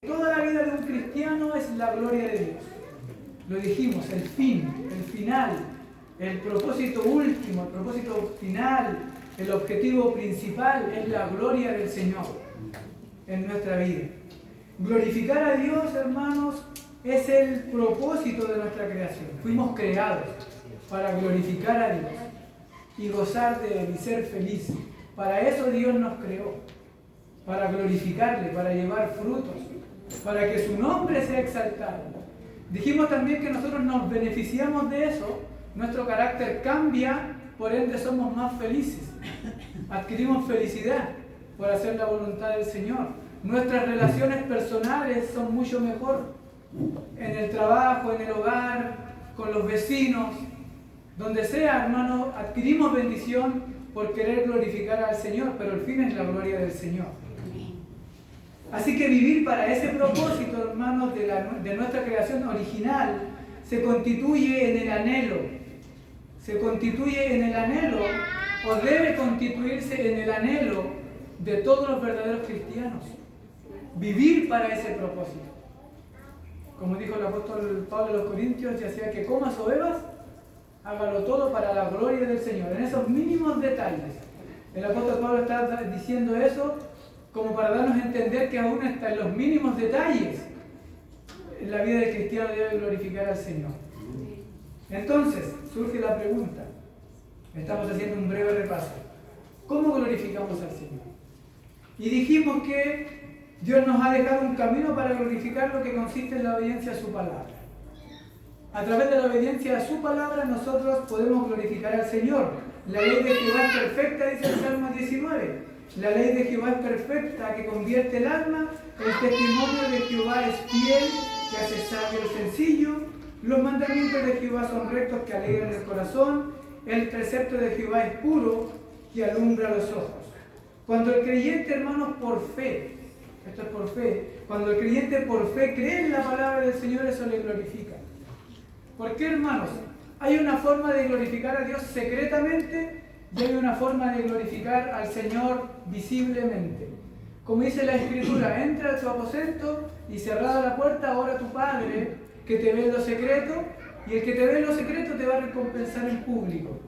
Toda la vida de un cristiano es la gloria de Dios. Lo dijimos, el fin, el final, el propósito último, el propósito final, el objetivo principal es la gloria del Señor en nuestra vida. Glorificar a Dios, hermanos, es el propósito de nuestra creación. Fuimos creados para glorificar a Dios y gozar de Él y ser felices. Para eso Dios nos creó, para glorificarle, para llevar frutos, para que su nombre sea exaltado. Dijimos también que nosotros nos beneficiamos de eso, nuestro carácter cambia, por ende somos más felices, adquirimos felicidad por hacer la voluntad del Señor. Nuestras relaciones personales son mucho mejor, en el trabajo, en el hogar, con los vecinos, donde sea, hermano, adquirimos bendición por querer glorificar al Señor, pero el fin es la gloria del Señor. Así que vivir para ese propósito, hermanos, de nuestra creación original, se constituye en el anhelo. Se constituye en el anhelo, o debe constituirse en el anhelo de todos los verdaderos cristianos. Vivir para ese propósito. Como dijo el apóstol Pablo a los Corintios, ya sea que comas o bebas, hágalo todo para la gloria del Señor. En esos mínimos detalles. El apóstol Pablo está diciendo eso como para darnos a entender que aún hasta en los mínimos detalles la vida del cristiano debe glorificar al Señor. Entonces, surge la pregunta. Estamos haciendo un breve repaso. ¿Cómo glorificamos al Señor? Y dijimos que Dios nos ha dejado un camino para glorificar lo que consiste en la obediencia a su palabra. A través de la obediencia a su palabra nosotros podemos glorificar al Señor. La ley de Jehová es perfecta, dice el Salmo 19. La ley de Jehová es perfecta, que convierte el alma. El testimonio de Jehová es fiel, que hace sabio el sencillo. Los mandamientos de Jehová son rectos, que alegran el corazón. El precepto de Jehová es puro, que alumbra los ojos. Cuando el creyente, hermanos, por fe, esto es por fe, cuando el creyente por fe cree en la palabra del Señor, eso le glorifica. ¿Por qué, hermanos? Hay una forma de glorificar a Dios secretamente y hay una forma de glorificar al Señor visiblemente. Como dice la Escritura, entra a tu aposento y cerrada la puerta, ora a tu Padre que te ve en lo secreto, y el que te ve en lo secreto te va a recompensar en público.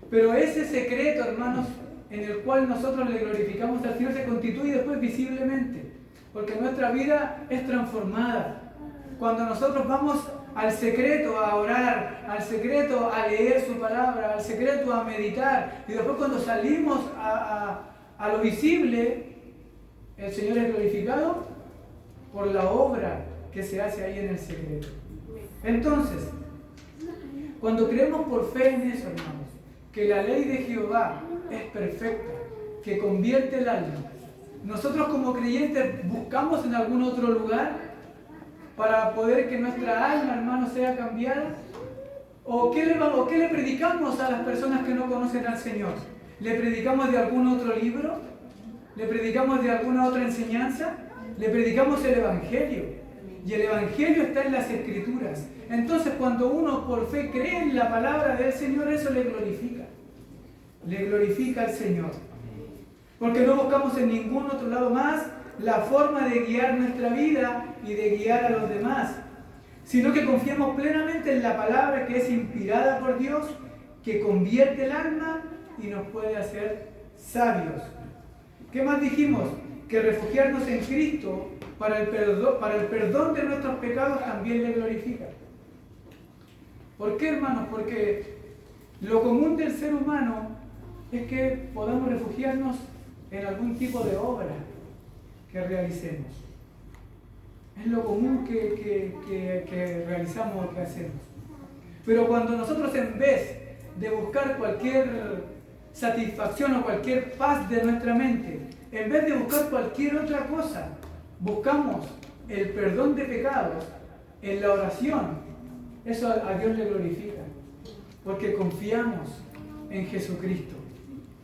Pero ese secreto, hermanos, en el cual nosotros le glorificamos al Señor, se constituye después visiblemente, porque nuestra vida es transformada. Cuando nosotros vamos al secreto a orar, al secreto a leer su palabra, al secreto a meditar, y después cuando salimos a lo visible, el Señor es glorificado por la obra que se hace ahí en el secreto. Entonces, cuando creemos por fe en eso, hermanos, que la ley de Jehová es perfecta, que convierte el alma, nosotros como creyentes buscamos en algún otro lugar para poder que nuestra alma, hermano, sea cambiada. ¿O qué le predicamos a las personas que no conocen al Señor? ¿Le predicamos de algún otro libro? ¿Le predicamos de alguna otra enseñanza? Le predicamos el Evangelio. Y el Evangelio está en las Escrituras. Entonces, cuando uno por fe cree en la palabra del Señor, eso le glorifica. Le glorifica al Señor. Porque no buscamos en ningún otro lado más la forma de guiar nuestra vida y de guiar a los demás, sino que confiamos plenamente en la palabra que es inspirada por Dios, que convierte el alma y nos puede hacer sabios. ¿Qué más dijimos? Que refugiarnos en Cristo para el perdón de nuestros pecados también le glorifica. ¿Por qué, hermanos? Porque lo común del ser humano es que podamos refugiarnos en algún tipo de obra que realicemos. Es lo común que realizamos o que hacemos. Pero cuando nosotros, en vez de buscar cualquier satisfacción o cualquier paz de nuestra mente, en vez de buscar cualquier otra cosa, buscamos el perdón de pecados en la oración, eso a Dios le glorifica, porque confiamos en Jesucristo.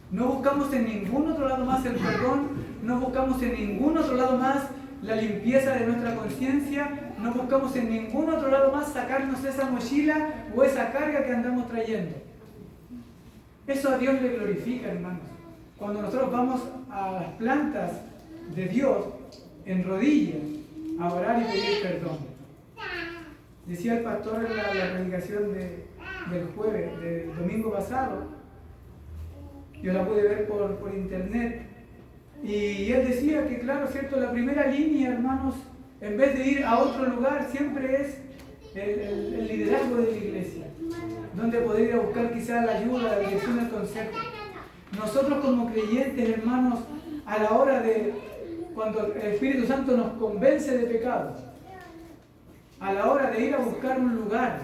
No buscamos en ningún otro lado más el perdón, no buscamos en ningún otro lado más la limpieza de nuestra conciencia, no buscamos en ningún otro lado más sacarnos esa mochila o esa carga que andamos trayendo. Eso a Dios le glorifica, hermanos. Cuando nosotros vamos a las plantas de Dios en rodillas a orar y pedir perdón. Decía el pastor en la predicación del jueves, del domingo pasado, yo la pude ver por internet, y él decía que, claro, cierto, la primera línea, hermanos, en vez de ir a otro lugar, siempre es el liderazgo de la iglesia, donde poder ir a buscar quizás la ayuda, la dirección, el consejo. Nosotros como creyentes, hermanos, a la hora de cuando el Espíritu Santo nos convence de pecado, a la hora de ir a buscar un lugar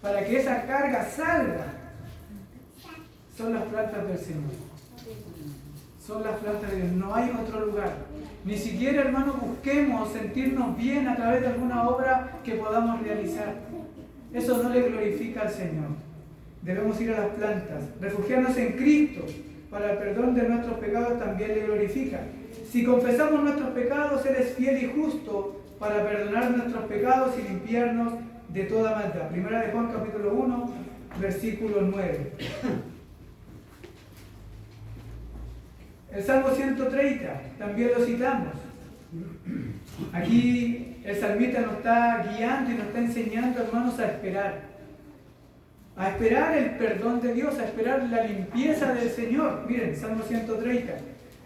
para que esa carga salga, son las plantas del Señor. Son las plantas de Dios, no hay otro lugar. Ni siquiera, hermanos, busquemos sentirnos bien a través de alguna obra que podamos realizar. Eso no le glorifica al Señor. Debemos ir a las plantas, refugiarnos en Cristo para el perdón de nuestros pecados también le glorifica. Si confesamos nuestros pecados, Él es fiel y justo para perdonar nuestros pecados y limpiarnos de toda maldad. Primera de Juan capítulo 1, versículo 9. El Salmo 130, también lo citamos. Aquí el salmista nos está guiando y nos está enseñando, hermanos, a esperar. A esperar el perdón de Dios, a esperar la limpieza del Señor. Miren, Salmo 130.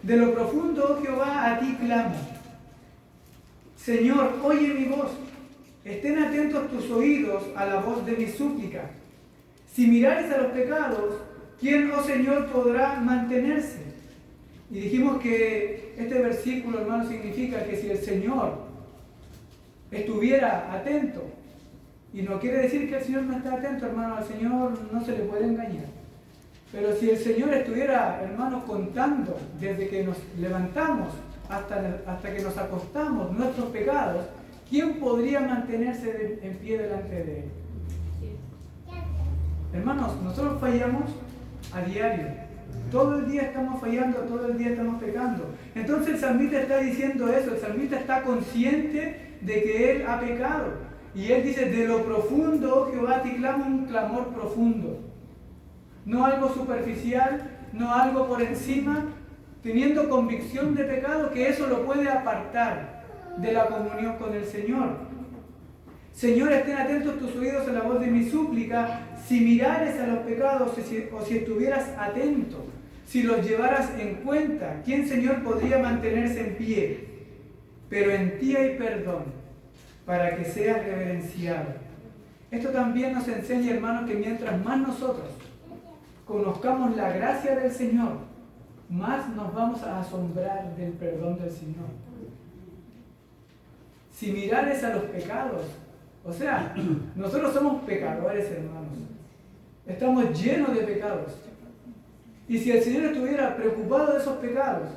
De lo profundo, oh Jehová, a ti clamo. Señor, oye mi voz. Estén atentos tus oídos a la voz de mi súplica. Si mirares a los pecados, ¿quién, oh Señor, podrá mantenerse? Y dijimos que este versículo, hermano, significa que si el Señor estuviera atento, y no quiere decir que el Señor no está atento, hermano, al Señor no se le puede engañar. Pero si el Señor estuviera, hermano, contando desde que nos levantamos hasta que nos acostamos nuestros pecados, ¿quién podría mantenerse en pie delante de Él? Hermanos, nosotros fallamos a diario. Todo el día estamos fallando, todo el día estamos pecando. Entonces el salmista está diciendo eso, el salmista está consciente de que él ha pecado. Y él dice, de lo profundo, oh Jehová, te clamo, un clamor profundo. No algo superficial, no algo por encima, teniendo convicción de pecado, que eso lo puede apartar de la comunión con el Señor. Señor, estén atentos tus oídos a la voz de mi súplica, si mirares a los pecados o si estuvieras atento, si los llevaras en cuenta, ¿quién, Señor, podría mantenerse en pie? Pero en ti hay perdón, para que seas reverenciado. Esto también nos enseña, hermanos, que mientras más nosotros conozcamos la gracia del Señor, más nos vamos a asombrar del perdón del Señor. Si mirares a los pecados, o sea, nosotros somos pecadores, hermanos. Estamos llenos de pecados. Y si el Señor estuviera preocupado de esos pecados,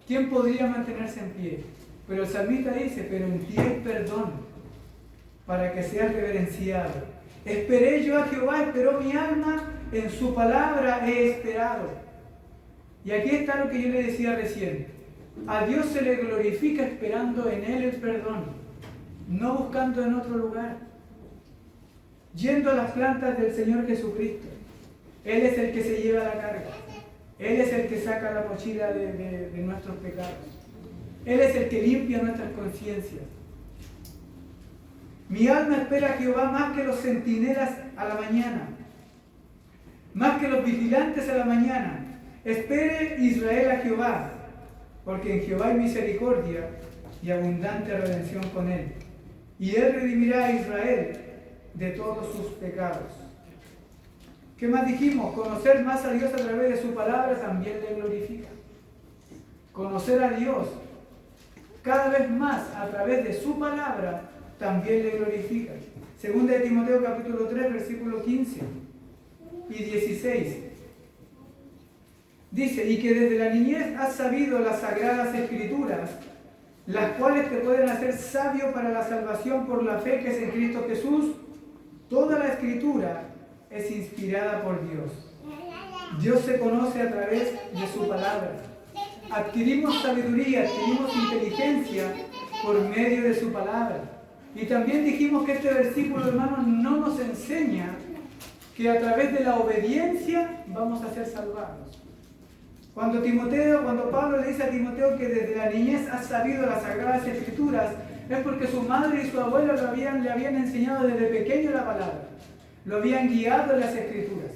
¿quién podría mantenerse en pie? Pero el salmista dice, pero en ti hay perdón, para que seas reverenciado. Esperé yo a Jehová, esperó mi alma, en su palabra he esperado. Y aquí está lo que yo le decía recién. A Dios se le glorifica esperando en Él el perdón, no buscando en otro lugar. Yendo a las plantas del Señor Jesucristo. Él es el que se lleva la carga. Él es el que saca la mochila de nuestros pecados. Él es el que limpia nuestras conciencias. Mi alma espera a Jehová más que los centinelas a la mañana, más que los vigilantes a la mañana. Espere Israel a Jehová, porque en Jehová hay misericordia y abundante redención con él. Y él redimirá a Israel de todos sus pecados. ¿Qué más dijimos? Conocer más a Dios a través de su palabra también le glorifica. Conocer a Dios cada vez más a través de su palabra también le glorifica. Segunda de Timoteo capítulo 3, versículo 15 y 16. Dice, y que desde la niñez has sabido las sagradas escrituras, las cuales te pueden hacer sabio para la salvación por la fe que es en Cristo Jesús. Toda la escritura es inspirada por Dios. Dios se conoce a través de su palabra. Adquirimos sabiduría, adquirimos inteligencia por medio de su palabra. Y también dijimos que este versículo, hermanos, no nos enseña que a través de la obediencia vamos a ser salvados. Cuando Pablo le dice a Timoteo que desde la niñez has sabido las sagradas escrituras, es porque su madre y su abuela le habían enseñado desde pequeño la palabra, lo habían guiado en las escrituras.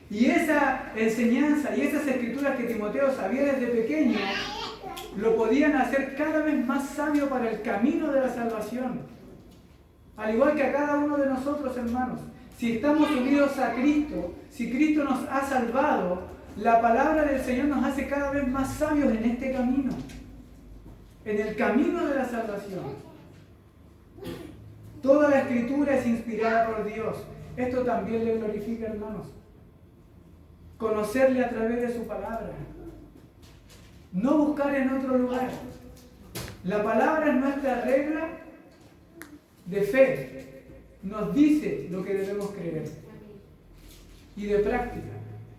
Y esa enseñanza y esas escrituras que Timoteo sabía desde pequeño lo podían hacer cada vez más sabio para el camino de la salvación. Al igual que a cada uno de nosotros, hermanos. Si estamos unidos a Cristo, si Cristo nos ha salvado, la palabra del Señor nos hace cada vez más sabios en este camino, en el camino de la salvación. Toda la Escritura es inspirada por Dios. Esto también le glorifica, hermanos. Conocerle a través de su palabra. No buscar en otro lugar. La palabra es nuestra regla de fe. Nos dice lo que debemos creer. Y de práctica.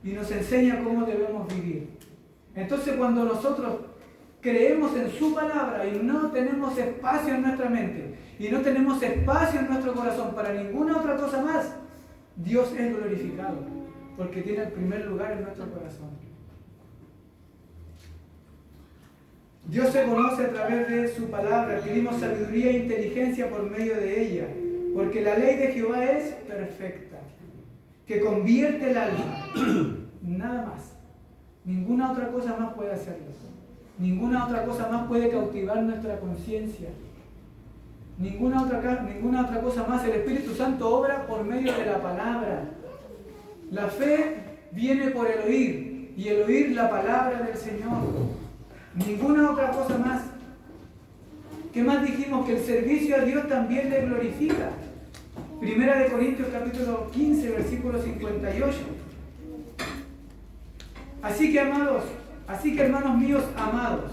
Y nos enseña cómo debemos vivir. Entonces, cuando nosotros creemos en su palabra y no tenemos espacio en nuestra mente y no tenemos espacio en nuestro corazón para ninguna otra cosa más, Dios es glorificado porque tiene el primer lugar en nuestro corazón. Dios se conoce a través de su palabra. Adquirimos sabiduría e inteligencia por medio de ella, porque la ley de Jehová es perfecta, que convierte el alma. Nada más. Ninguna otra cosa más puede hacerlo. Ninguna otra cosa más puede cautivar nuestra conciencia. Ninguna otra cosa más. El Espíritu Santo obra por medio de la palabra. La fe viene por el oír, y el oír la palabra del Señor. Ninguna otra cosa más. ¿Qué más dijimos? Que el servicio a Dios también le glorifica. Primera de Corintios capítulo 15, versículo 58. Así que, hermanos míos amados,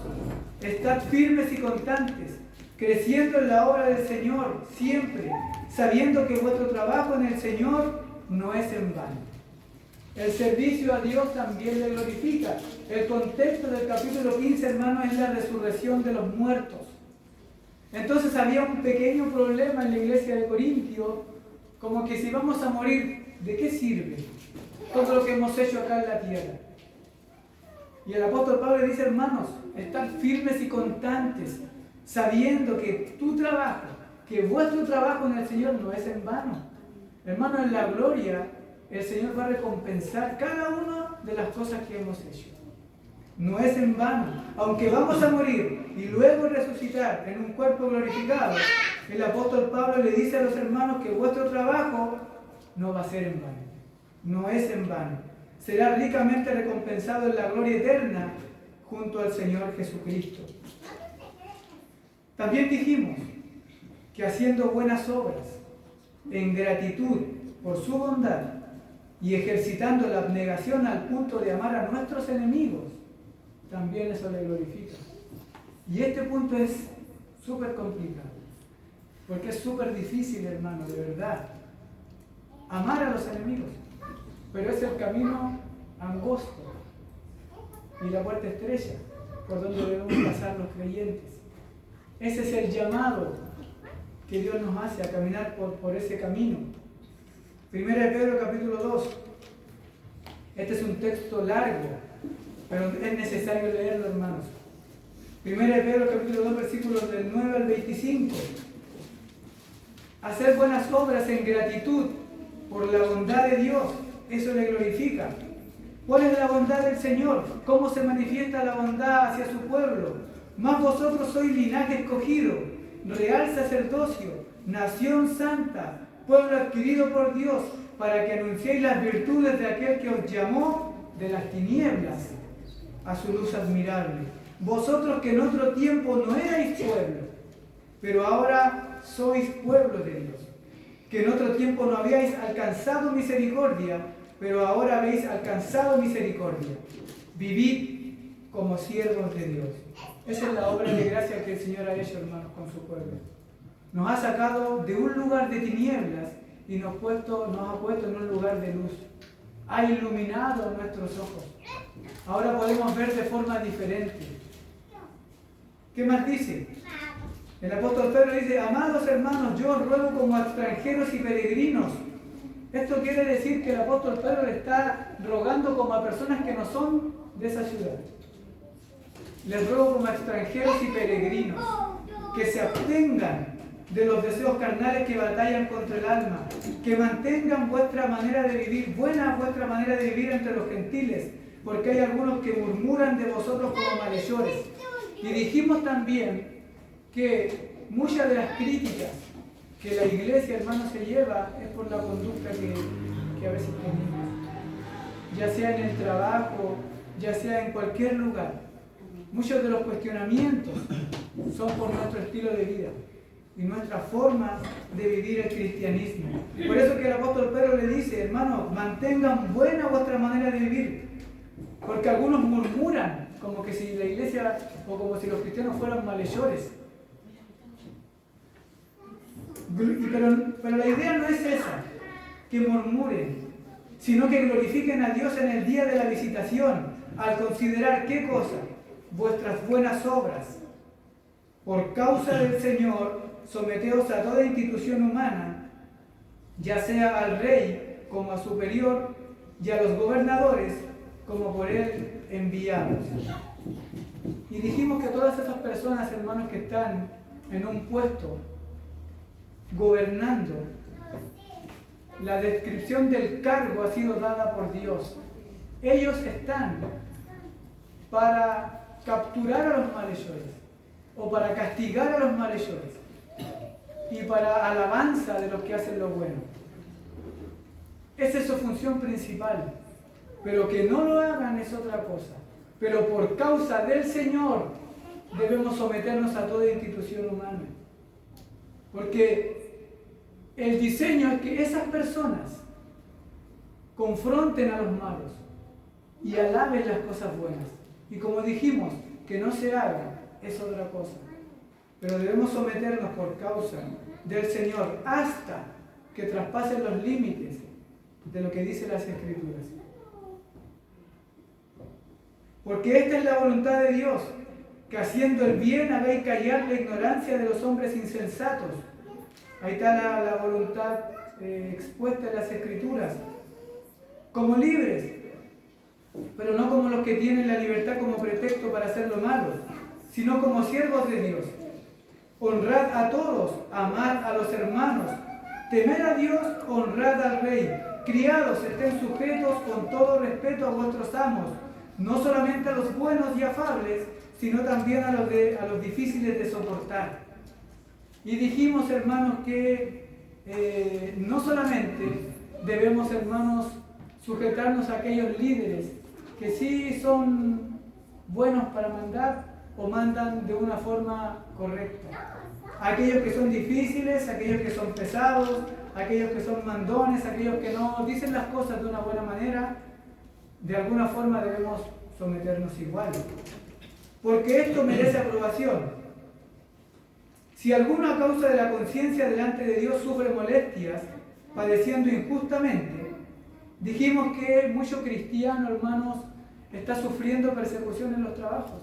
estad firmes y constantes, creciendo en la obra del Señor siempre, sabiendo que vuestro trabajo en el Señor no es en vano. El servicio a Dios también le glorifica. El contexto del capítulo 15, hermanos, es la resurrección de los muertos. Entonces había un pequeño problema en la iglesia de Corintio, como que si vamos a morir, ¿de qué sirve todo lo que hemos hecho acá en la tierra? Y el apóstol Pablo le dice, hermanos, estad firmes y constantes, sabiendo que tu trabajo, que vuestro trabajo en el Señor no es en vano. Hermanos, en la gloria, el Señor va a recompensar cada una de las cosas que hemos hecho. No es en vano. Aunque vamos a morir y luego resucitar en un cuerpo glorificado, el apóstol Pablo le dice a los hermanos que vuestro trabajo no va a ser en vano. No es en vano. Será ricamente recompensado en la gloria eterna junto al Señor Jesucristo. También dijimos que haciendo buenas obras en gratitud por su bondad y ejercitando la abnegación al punto de amar a nuestros enemigos, también eso le glorifica. Y este punto es súper complicado, porque es súper difícil, hermano, de verdad, amar a los enemigos. Pero es el camino angosto y la puerta estrecha por donde debemos pasar los creyentes. Ese es el llamado que Dios nos hace a caminar por ese camino. Primera de Pedro capítulo 2. Este es un texto largo, pero es necesario leerlo, hermanos. Primera de Pedro capítulo 2, versículos del 9 al 25. Hacer buenas obras en gratitud por la bondad de Dios, eso le glorifica. ¿Cuál es la bondad del Señor? ¿Cómo se manifiesta la bondad hacia su pueblo? Mas vosotros sois linaje escogido, real sacerdocio, nación santa, pueblo adquirido por Dios, para que anunciéis las virtudes de aquel que os llamó de las tinieblas a su luz admirable. Vosotros que en otro tiempo no erais pueblo, pero ahora sois pueblo de Dios. Que en otro tiempo no habíais alcanzado misericordia, pero ahora habéis alcanzado misericordia. Vivid como siervos de Dios. Esa es la obra de gracia que el Señor ha hecho, hermanos, con su pueblo. Nos ha sacado de un lugar de tinieblas y nos ha puesto en un lugar de luz. Ha iluminado nuestros ojos. Ahora podemos ver de forma diferente. ¿Qué más dice? El apóstol Pedro dice, amados hermanos, yo os ruego como extranjeros y peregrinos. Esto quiere decir que el apóstol Pedro le está rogando como a personas que no son de esa ciudad. Les ruego como extranjeros y peregrinos. que se abstengan de los deseos carnales que batallan contra el alma, que mantengan vuestra manera de vivir, buena vuestra manera de vivir entre los gentiles, porque hay algunos que murmuran de vosotros como malhechores. Y dijimos también que muchas de las críticas que la iglesia, hermanos, se lleva es por la conducta que a veces tenemos, ya sea en el trabajo, ya sea en cualquier lugar. Muchos de los cuestionamientos son por nuestro estilo de vida y nuestra forma de vivir el cristianismo. Por eso que el apóstol Pedro le dice, hermanos, mantengan buena vuestra manera de vivir, porque algunos murmuran como que si la iglesia o como si los cristianos fueran malhechores. Pero la idea no es esa, que murmuren, sino que glorifiquen a Dios en el día de la visitación, al considerar ¿qué cosa? Vuestras buenas obras. Por causa del Señor, someteos a toda institución humana, ya sea al rey como a superior, y a los gobernadores como por él enviados. Y dijimos que todas esas personas, hermanos, que están en un puesto gobernando, la descripción del cargo ha sido dada por Dios. Ellos están para capturar a los malhechores o para castigar a los malhechores y para alabanza de los que hacen lo bueno. Esa es su función principal, pero que no lo hagan es otra cosa. Pero por causa del Señor debemos someternos a toda institución humana, porque el diseño es que esas personas confronten a los malos y alaben las cosas buenas. Y como dijimos, que no se haga es otra cosa. Pero debemos someternos por causa del Señor hasta que traspasen los límites de lo que dicen las Escrituras. Porque esta es la voluntad de Dios, que haciendo el bien hagáis callar la ignorancia de los hombres insensatos. Ahí está la voluntad expuesta en las Escrituras. Como libres, pero no como los que tienen la libertad como pretexto para hacer lo malo, sino como siervos de Dios. Honrad a todos, amad a los hermanos, temed a Dios, honrad al Rey. Criados, estén sujetos con todo respeto a vuestros amos, no solamente a los buenos y afables, sino también a los difíciles de soportar. Y dijimos, hermanos, que no solamente debemos, hermanos, sujetarnos a aquellos líderes que sí son buenos para mandar o mandan de una forma correcta. Aquellos que son difíciles, aquellos que son pesados, aquellos que son mandones, aquellos que no dicen las cosas de una buena manera, de alguna forma debemos someternos igual. Porque esto merece aprobación. Si alguno a causa de la conciencia delante de Dios sufre molestias, padeciendo injustamente, dijimos que mucho cristiano, hermanos, está sufriendo persecución en los trabajos,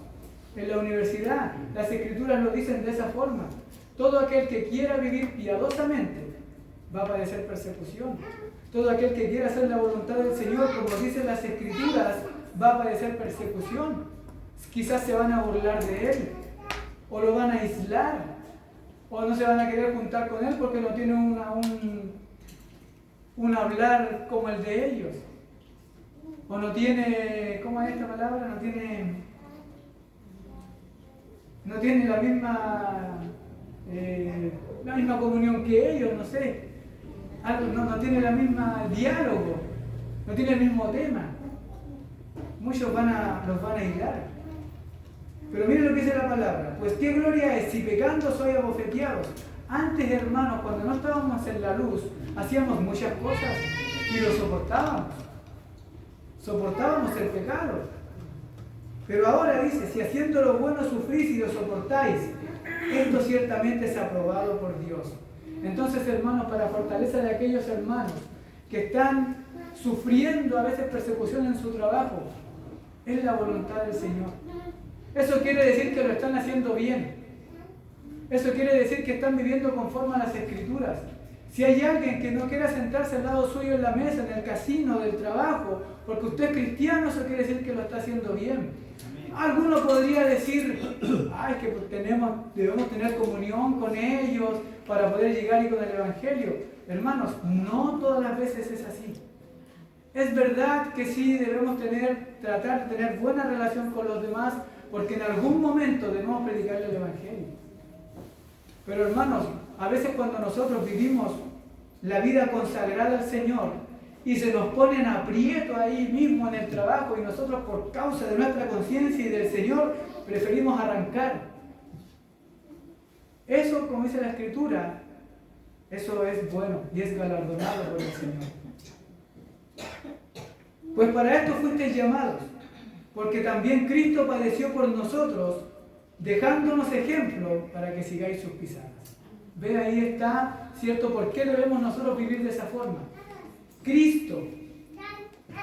en la universidad. Las Escrituras lo dicen de esa forma. Todo aquel que quiera vivir piadosamente va a padecer persecución. Todo aquel que quiera hacer la voluntad del Señor, como dicen las Escrituras, va a padecer persecución. Quizás se van a burlar de él, o lo van a aislar, o no se van a querer juntar con él porque no tiene un hablar como el de ellos. O no tiene, ¿cómo es esta palabra? No tiene la misma comunión que ellos, no sé. No tiene la misma diálogo, no tiene el mismo tema. Muchos los van a aislar. Pero miren lo que dice la palabra. Pues qué gloria es si pecando sois abofeteados. Antes, hermanos, cuando no estábamos en la luz, hacíamos muchas cosas y lo soportábamos. Soportábamos el pecado. Pero ahora dice, si haciendo lo bueno sufrís y lo soportáis, esto ciertamente es aprobado por Dios. Entonces, hermanos, para fortaleza de aquellos hermanos que están sufriendo a veces persecución en su trabajo, es la voluntad del Señor. Eso quiere decir que lo están haciendo bien. Eso quiere decir que están viviendo conforme a las Escrituras. Si hay alguien que no quiera sentarse al lado suyo en la mesa, en el casino, del trabajo, porque usted es cristiano, eso quiere decir que lo está haciendo bien. Alguno podría decir, ay, que debemos tener comunión con ellos para poder llegar y con el Evangelio. Hermanos, no todas las veces es así. Es verdad que sí debemos tratar de tener buena relación con los demás, porque en algún momento debemos predicarle el Evangelio. Pero hermanos, a veces cuando nosotros vivimos la vida consagrada al Señor y se nos pone en aprieto ahí mismo en el trabajo y nosotros por causa de nuestra conciencia y del Señor preferimos arrancar. Eso, como dice la Escritura, eso es bueno y es galardonado por el Señor. Pues para esto fuisteis llamados, porque también Cristo padeció por nosotros, dejándonos ejemplo para que sigáis sus pisadas. Ve, ahí está, ¿cierto? ¿Por qué debemos nosotros vivir de esa forma? Cristo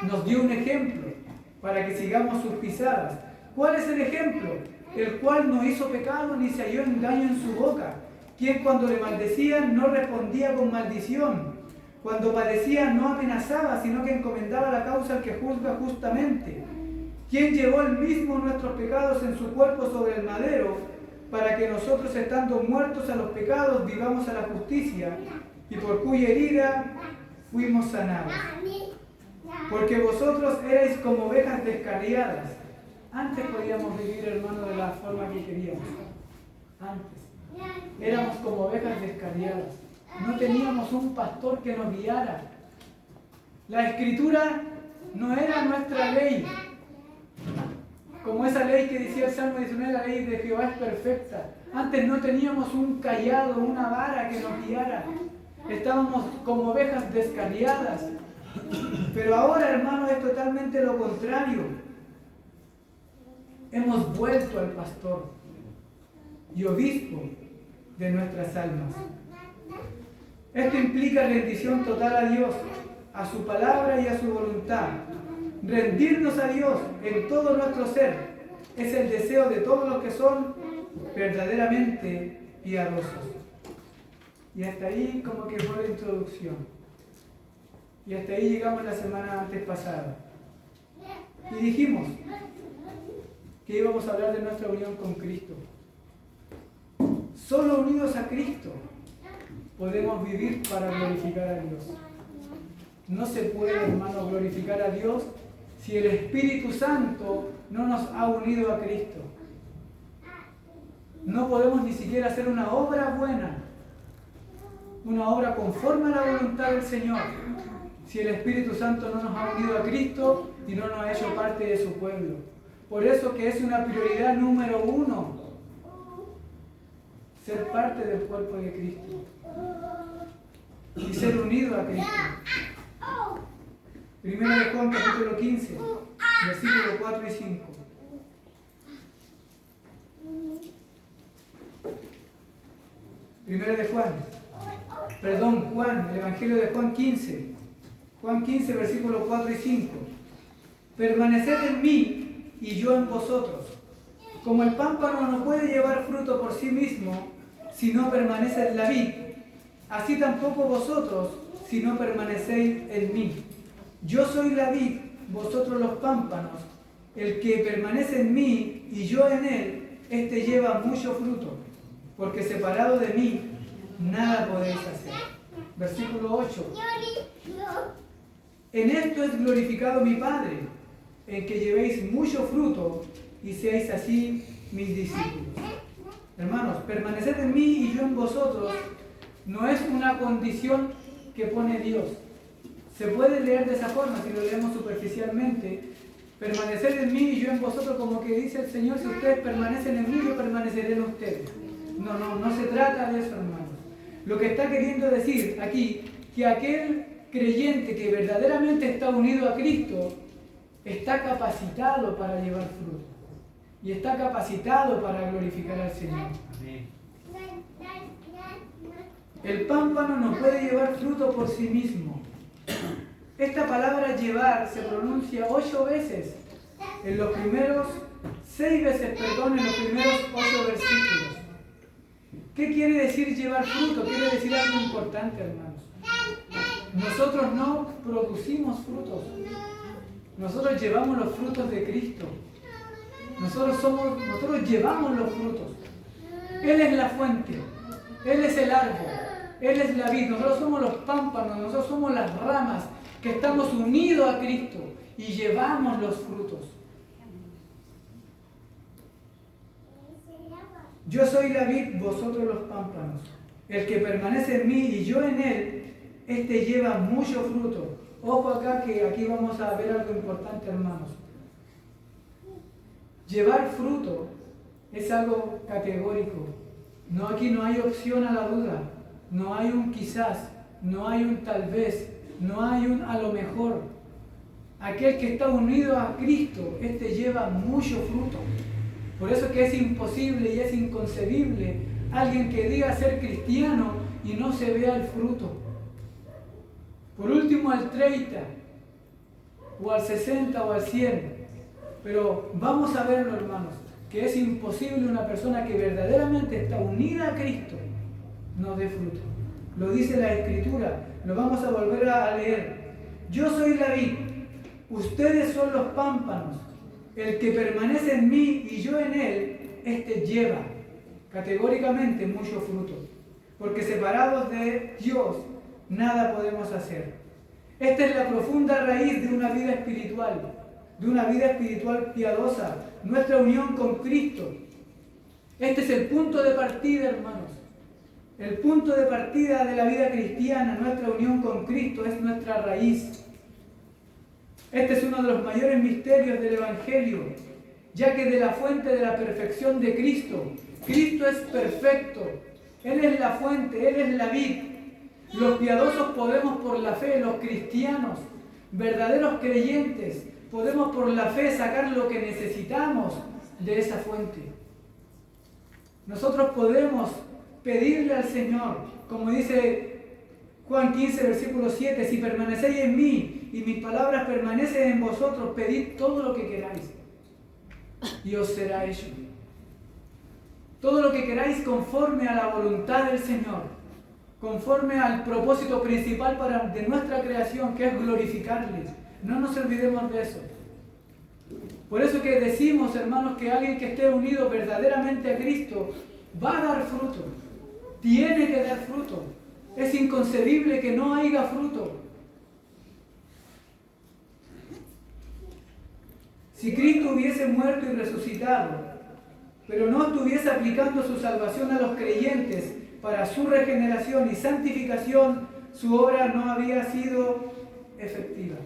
nos dio un ejemplo para que sigamos sus pisadas. ¿Cuál es el ejemplo? El cual no hizo pecado ni se halló engaño en su boca, quien cuando le maldecían no respondía con maldición. Cuando padecía no amenazaba, sino que encomendaba la causa al que juzga justamente. Quien llevó él mismo nuestros pecados en su cuerpo sobre el madero, para que nosotros, estando muertos a los pecados, vivamos a la justicia, y por cuya herida fuimos sanados. Porque vosotros erais como ovejas descarriadas. Antes podíamos vivir, hermano, de la forma que queríamos. Antes. Éramos como ovejas descarriadas. No teníamos un pastor que nos guiara. La Escritura no era nuestra ley. Como esa ley que decía el Salmo 19, la ley de Jehová es perfecta. Antes no teníamos un cayado, una vara que nos guiara. Estábamos como ovejas descarriadas. Pero ahora, hermano, es totalmente lo contrario. Hemos vuelto al pastor y obispo de nuestras almas. Esto implica rendición total a Dios, a su palabra y a su voluntad. Rendirnos a Dios en todo nuestro ser es el deseo de todos los que son verdaderamente piadosos. Y hasta ahí como que fue la introducción. Y hasta ahí llegamos la semana antes pasada. Y dijimos que íbamos a hablar de nuestra unión con Cristo. Solo unidos a Cristo podemos vivir para glorificar a Dios. No se puede, hermano, glorificar a Dios si el Espíritu Santo no nos ha unido a Cristo. No podemos ni siquiera hacer una obra buena, una obra conforme a la voluntad del Señor, si el Espíritu Santo no nos ha unido a Cristo y no nos ha hecho parte de su pueblo. Por eso que es una prioridad número 1, ser parte del cuerpo de Cristo y ser unido a Cristo. Primero de Juan capítulo 15, versículos 4 y 5. Juan, el Evangelio de Juan 15. Juan 15, versículos 4 y 5. Permaneced en mí y yo en vosotros. Como el pámpano no puede llevar fruto por sí mismo si no permanece en la vid, así tampoco vosotros si no permanecéis en mí. Yo soy la vid, vosotros los pámpanos. El que permanece en mí y yo en él, éste lleva mucho fruto, porque separado de mí nada podéis hacer. Versículo 8. En esto es glorificado mi Padre, en que llevéis mucho fruto y seáis así mis discípulos. Hermanos, permaneced en mí y yo en vosotros no es una condición que pone Dios. Se puede leer de esa forma si lo leemos superficialmente. Permaneced en mí y yo en vosotros, como que dice el Señor, si ustedes permanecen en mí, yo permaneceré en ustedes. No se trata de eso, hermanos. Lo que está queriendo decir aquí, que aquel creyente que verdaderamente está unido a Cristo, está capacitado para llevar fruto. Y está capacitado para glorificar al Señor. Amén. El pámpano no puede llevar fruto por sí mismo. Esta palabra llevar se pronuncia 8 veces en los primeros 6 veces, en los primeros 8 versículos. ¿Qué quiere decir llevar fruto? Quiere decir algo importante, hermanos. Nosotros no producimos frutos. Nosotros llevamos los frutos de Cristo. Nosotros llevamos los frutos. Él es la fuente, Él es el árbol, Él es la vid, nosotros somos los pámpanos, nosotros somos las ramas que estamos unidos a Cristo y llevamos los frutos. Yo soy la vid, vosotros los pámpanos. El que permanece en mí y yo en él, este lleva mucho fruto. Ojo acá, que aquí vamos a ver algo importante, hermanos. Llevar fruto es algo categórico. Aquí no hay opción a la duda. No hay un quizás, no hay un tal vez, no hay un a lo mejor. Aquel que está unido a Cristo, este lleva mucho fruto. Por eso que es imposible y es inconcebible alguien que diga ser cristiano y no se vea el fruto. Por último al 30, o al 60 o al 100. Pero vamos a verlo, hermanos, que es imposible una persona que verdaderamente está unida a Cristo no dé fruto. Lo dice la Escritura, lo vamos a volver a leer. Yo soy la vid, ustedes son los pámpanos. El que permanece en mí y yo en él, este lleva categóricamente mucho fruto. Porque separados de Dios, nada podemos hacer. Esta es la profunda raíz de una vida espiritual piadosa, nuestra unión con Cristo. Este es el punto de partida, hermanos. El punto de partida de la vida cristiana, nuestra unión con Cristo, es nuestra raíz. Este es uno de los mayores misterios del Evangelio, ya que de la fuente de la perfección de Cristo, Cristo es perfecto, Él es la fuente, Él es la vid. Los piadosos podemos por la fe, los cristianos, verdaderos creyentes, podemos por la fe sacar lo que necesitamos de esa fuente. Nosotros podemos pedirle al Señor, como dice Juan 15, versículo 7, si permanecéis en mí y mis palabras permanecen en vosotros, pedid todo lo que queráis y os será hecho. Todo lo que queráis conforme a la voluntad del Señor, conforme al propósito principal de nuestra creación, que es glorificarle. No nos olvidemos de eso. Por eso que decimos, hermanos, que alguien que esté unido verdaderamente a Cristo va a dar fruto. Tiene que dar fruto. Es inconcebible que no haya fruto. Si Cristo hubiese muerto y resucitado, pero no estuviese aplicando su salvación a los creyentes para su regeneración y santificación, su obra no había sido efectiva.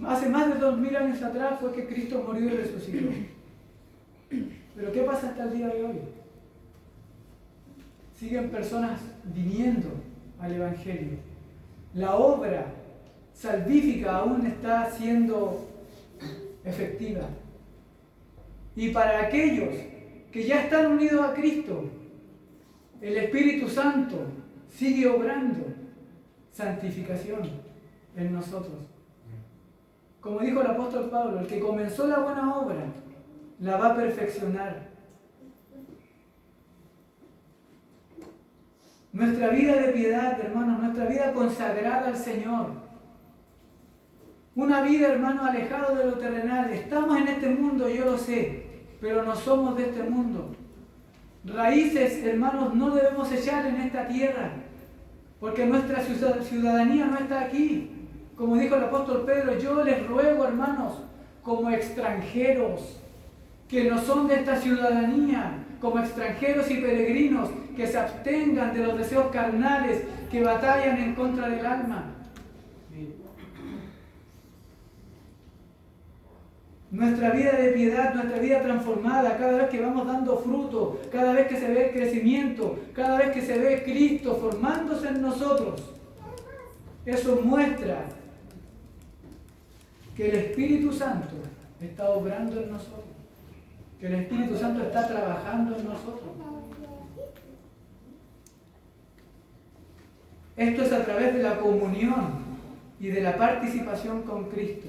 Hace más de 2000 años atrás fue que Cristo murió y resucitó. Pero ¿qué pasa hasta el día de hoy? Siguen personas viniendo al Evangelio. La obra salvífica aún está siendo efectiva. Y para aquellos que ya están unidos a Cristo, el Espíritu Santo sigue obrando santificación en nosotros. Como dijo el apóstol Pablo, el que comenzó la buena obra la va a perfeccionar. Nuestra vida de piedad, hermanos, nuestra vida consagrada al Señor. Una vida, hermano, alejado de lo terrenal. Estamos en este mundo, yo lo sé, pero no somos de este mundo. Raíces, hermanos, no debemos echar en esta tierra, porque nuestra ciudadanía no está aquí. Como dijo el apóstol Pedro, yo les ruego, hermanos, como extranjeros, que no son de esta ciudadanía, como extranjeros y peregrinos, que se abstengan de los deseos carnales que batallan en contra del alma. Nuestra vida de piedad, nuestra vida transformada, cada vez que vamos dando fruto, cada vez que se ve crecimiento, cada vez que se ve Cristo formándose en nosotros, eso muestra que el Espíritu Santo está obrando en nosotros, que el Espíritu Santo está trabajando en nosotros. Esto es a través de la comunión y de la participación con Cristo.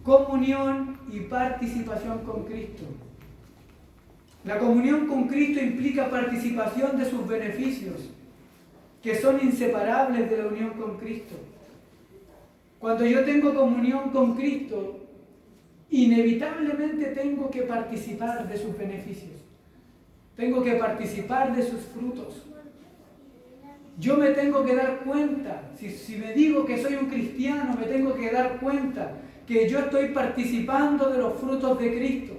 Comunión y participación con Cristo. La comunión con Cristo implica participación de sus beneficios, que son inseparables de la unión con Cristo. Cuando yo tengo comunión con Cristo, inevitablemente tengo que participar de sus beneficios. Tengo que participar de sus frutos. Yo me tengo que dar cuenta, si me digo que soy un cristiano, me tengo que dar cuenta que yo estoy participando de los frutos de Cristo.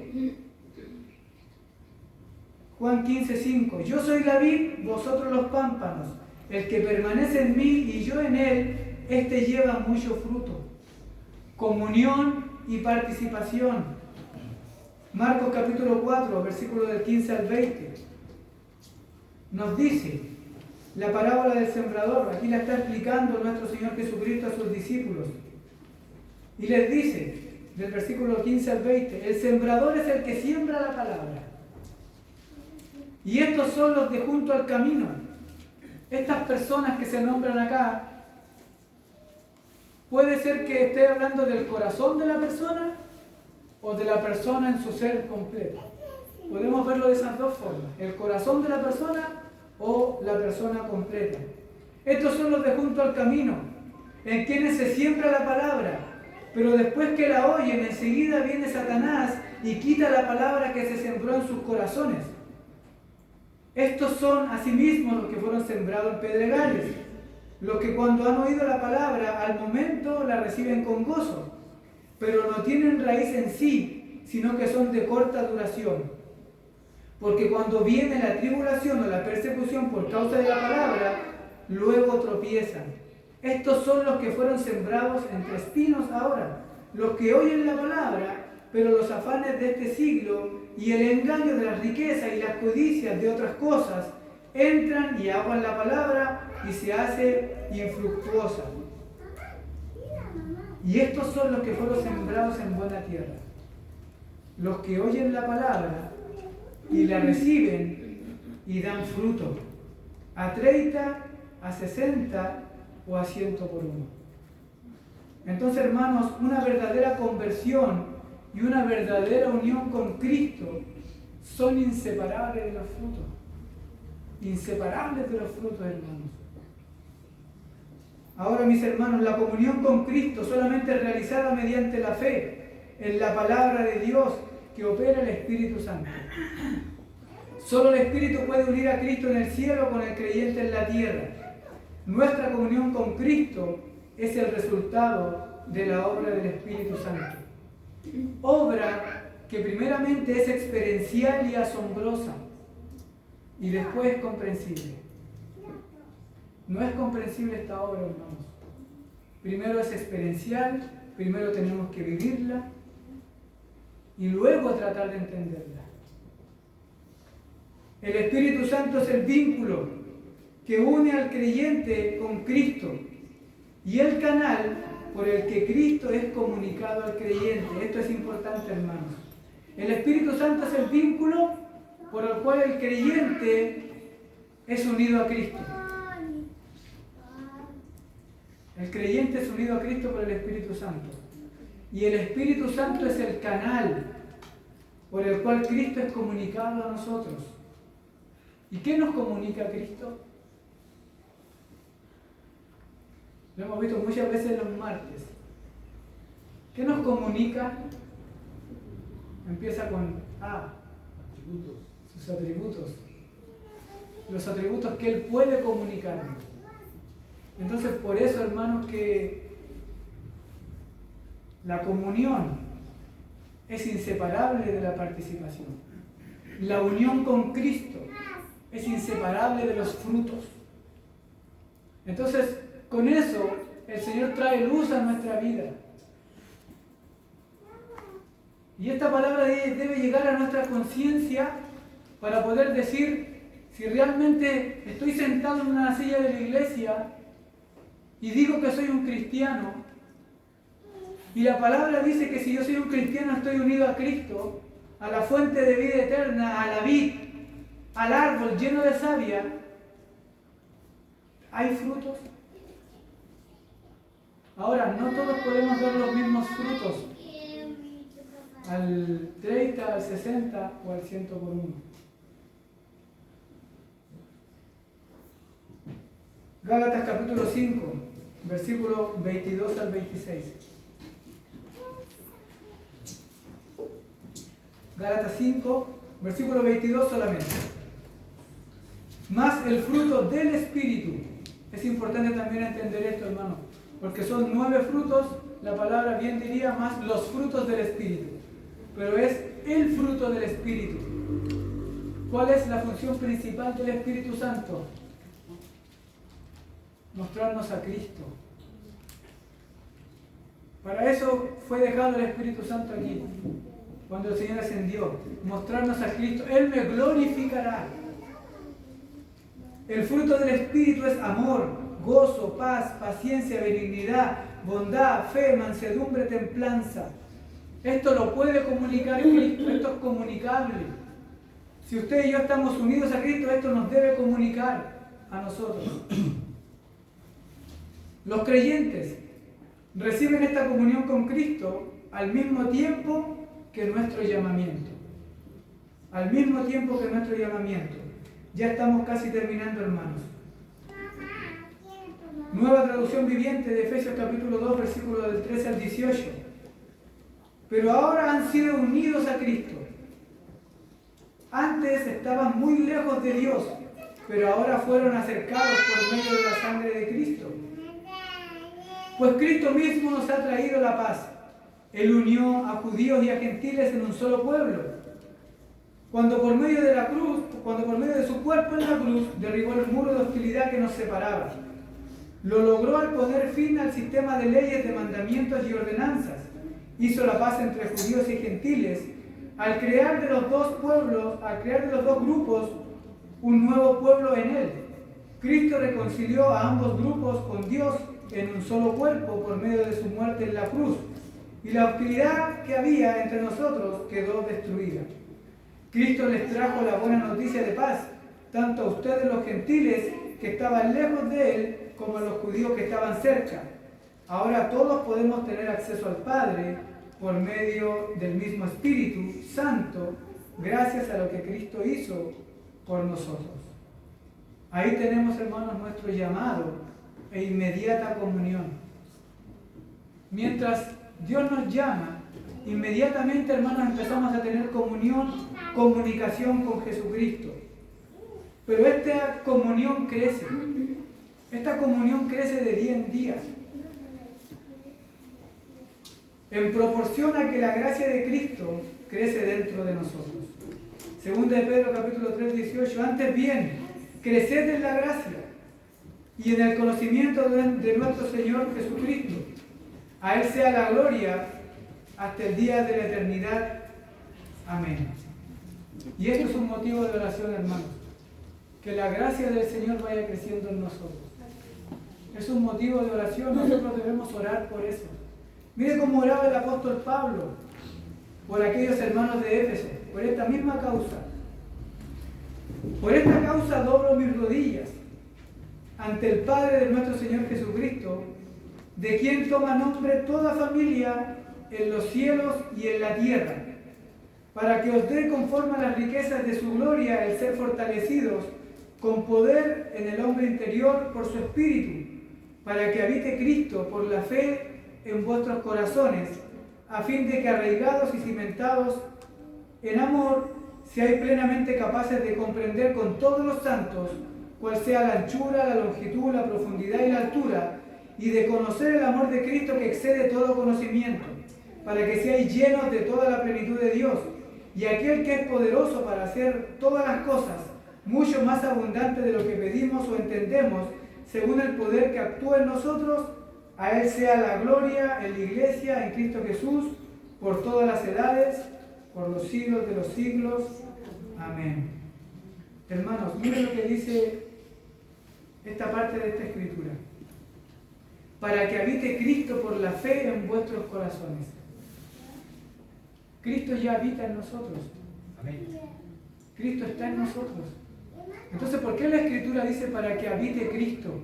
Juan 15:5. Yo soy la vid, vosotros los pámpanos. El que permanece en mí y yo en él, éste lleva mucho fruto. Comunión y participación. Marcos capítulo 4, versículos del 15 al 20. Nos dice la parábola del sembrador. Aquí la está explicando nuestro Señor Jesucristo a sus discípulos. Y les dice, del versículo 15 al 20, el sembrador es el que siembra la palabra. Y estos son los de junto al camino. Estas personas que se nombran acá, puede ser que esté hablando del corazón de la persona o de la persona en su ser completo. Podemos verlo de esas dos formas, el corazón de la persona o la persona completa. Estos son los de junto al camino, en quienes se siembra la palabra, pero después que la oyen, enseguida viene Satanás y quita la palabra que se sembró en sus corazones. Estos son asimismo los que fueron sembrados en pedregales, los que cuando han oído la palabra, al momento la reciben con gozo, pero no tienen raíz en sí, sino que son de corta duración. Porque cuando viene la tribulación o la persecución por causa de la palabra, luego tropiezan. Estos son los que fueron sembrados entre espinos ahora, los que oyen la palabra, pero los afanes de este siglo y el engaño de las riquezas y las codicias de otras cosas entran y aguan la palabra y se hace infructuosa. Y estos son los que fueron sembrados en buena tierra, los que oyen la palabra y la reciben y dan fruto, a 30, a 60 o a 100 por uno. Entonces, hermanos, una verdadera conversión y una verdadera unión con Cristo son inseparables de los frutos. Inseparables de los frutos, hermanos. Ahora, mis hermanos, la comunión con Cristo solamente es realizada mediante la fe en la palabra de Dios que opera el Espíritu Santo. Solo el Espíritu puede unir a Cristo en el cielo con el creyente en la tierra. Nuestra comunión con Cristo es el resultado de la obra del Espíritu Santo. Obra que primeramente es experiencial y asombrosa y después comprensible. No es comprensible esta obra, hermanos. Primero es experiencial, primero tenemos que vivirla y luego tratar de entenderla. El Espíritu Santo es el vínculo que une al creyente con Cristo y el canal por el que Cristo es comunicado al creyente. Esto es importante, hermanos. El Espíritu Santo es el vínculo por el cual el creyente es unido a Cristo. El creyente es unido a Cristo por el Espíritu Santo. Y el Espíritu Santo es el canal por el cual Cristo es comunicado a nosotros. ¿Y qué nos comunica Cristo? Lo hemos visto muchas veces los martes. ¿Qué nos comunica? Empieza con A, sus atributos. Los atributos que Él puede comunicarnos. Entonces, por eso, hermanos, que la comunión es inseparable de la participación. La unión con Cristo es inseparable de los frutos. Entonces, con eso, el Señor trae luz a nuestra vida. Y esta palabra debe llegar a nuestra conciencia para poder decir, si realmente estoy sentado en una silla de la iglesia y digo que soy un cristiano, y la palabra dice que si yo soy un cristiano estoy unido a Cristo, a la fuente de vida eterna, a la vid, al árbol lleno de savia, ¿hay frutos? Ahora, no todos podemos ver los mismos frutos al 30, al 60 o al 100 por uno. Gálatas capítulo 5, versículo 22 al 26. Gálatas 5, versículo 22 solamente. Más el fruto del Espíritu. Es importante también entender esto, hermano, porque son 9 frutos, la palabra bien diría más los frutos del Espíritu, pero es el fruto del Espíritu. ¿Cuál es la función principal del Espíritu Santo? Mostrarnos a Cristo. Para eso fue dejado el Espíritu Santo aquí, cuando el Señor ascendió, mostrarnos a Cristo. Él me glorificará. El fruto del Espíritu es amor, gozo, paz, paciencia, benignidad, bondad, fe, mansedumbre, templanza. Esto lo puede comunicar Cristo, esto es comunicable. Si usted y yo estamos unidos a Cristo, esto nos debe comunicar a nosotros. Los creyentes reciben esta comunión con Cristo al mismo tiempo que nuestro llamamiento. Al mismo tiempo que nuestro llamamiento. Ya estamos casi terminando, hermanos. Nueva traducción viviente de Efesios capítulo 2, versículos del 13 al 18. Pero ahora han sido unidos a Cristo. Antes estaban muy lejos de Dios, pero ahora fueron acercados por medio de la sangre de Cristo. Pues Cristo mismo nos ha traído la paz. Él unió a judíos y a gentiles en un solo pueblo. Cuando por medio de su cuerpo en la cruz derribó el muro de hostilidad que nos separaba. Lo logró al poner fin al sistema de leyes, de mandamientos y ordenanzas. Hizo la paz entre judíos y gentiles, al crear de los dos grupos un nuevo pueblo en él. Cristo reconcilió a ambos grupos con Dios en un solo cuerpo por medio de su muerte en la cruz, y la hostilidad que había entre nosotros quedó destruida. Cristo les trajo la buena noticia de paz, tanto a ustedes los gentiles que estaban lejos de él, como a los judíos que estaban cerca. Ahora todos podemos tener acceso al Padre por medio del mismo Espíritu Santo, gracias a lo que Cristo hizo por nosotros. Ahí tenemos, hermanos, nuestro llamado e inmediata comunión. Mientras Dios nos llama, inmediatamente, hermanos, empezamos a tener comunicación con Jesucristo. Pero esta comunión crece. Esta comunión crece de día en día. En proporción a que la gracia de Cristo crece dentro de nosotros. Segunda de Pedro capítulo 3, 18. Antes bien, creced en la gracia y en el conocimiento de nuestro Señor Jesucristo. A Él sea la gloria hasta el día de la eternidad. Amén. Y esto es un motivo de oración, hermanos. Que la gracia del Señor vaya creciendo en nosotros. Es un motivo de oración, nosotros debemos orar por eso. Mire cómo oraba el apóstol Pablo por aquellos hermanos de Éfeso, por esta misma causa. Por esta causa doblo mis rodillas ante el Padre de nuestro Señor Jesucristo, de quien toma nombre toda familia en los cielos y en la tierra, para que os dé conforme a las riquezas de su gloria el ser fortalecidos con poder en el hombre interior por su Espíritu, para que habite Cristo por la fe en vuestros corazones, a fin de que arraigados y cimentados en amor, seáis plenamente capaces de comprender con todos los santos cuál sea la anchura, la longitud, la profundidad y la altura, y de conocer el amor de Cristo que excede todo conocimiento, para que seáis llenos de toda la plenitud de Dios, y aquel que es poderoso para hacer todas las cosas, mucho más abundante de lo que pedimos o entendemos, según el poder que actúa en nosotros, a Él sea la gloria en la Iglesia, en Cristo Jesús, por todas las edades, por los siglos de los siglos. Amén. Hermanos, miren lo que dice esta parte de esta escritura. Para que habite Cristo por la fe en vuestros corazones. Cristo ya habita en nosotros. Amén. Cristo está en nosotros. Entonces, ¿por qué la escritura dice para que habite Cristo?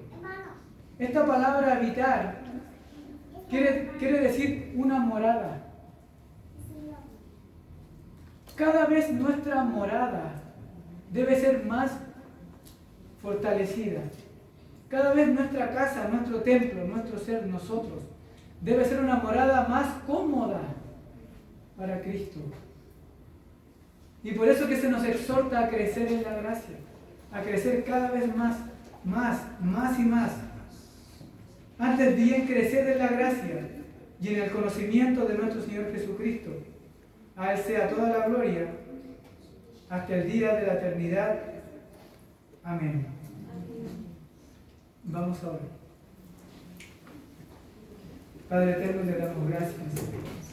Esta palabra habitar quiere decir una morada. Cada vez nuestra morada debe ser más fortalecida. Cada vez nuestra casa, nuestro templo, nuestro ser, nosotros, debe ser una morada más cómoda para Cristo. Y por eso que se nos exhorta a crecer en la gracia, a crecer cada vez más y más. Antes bien crecer en la gracia y en el conocimiento de nuestro Señor Jesucristo. A Él sea toda la gloria hasta el día de la eternidad. Amén. Vamos a orar. Padre eterno, le damos gracias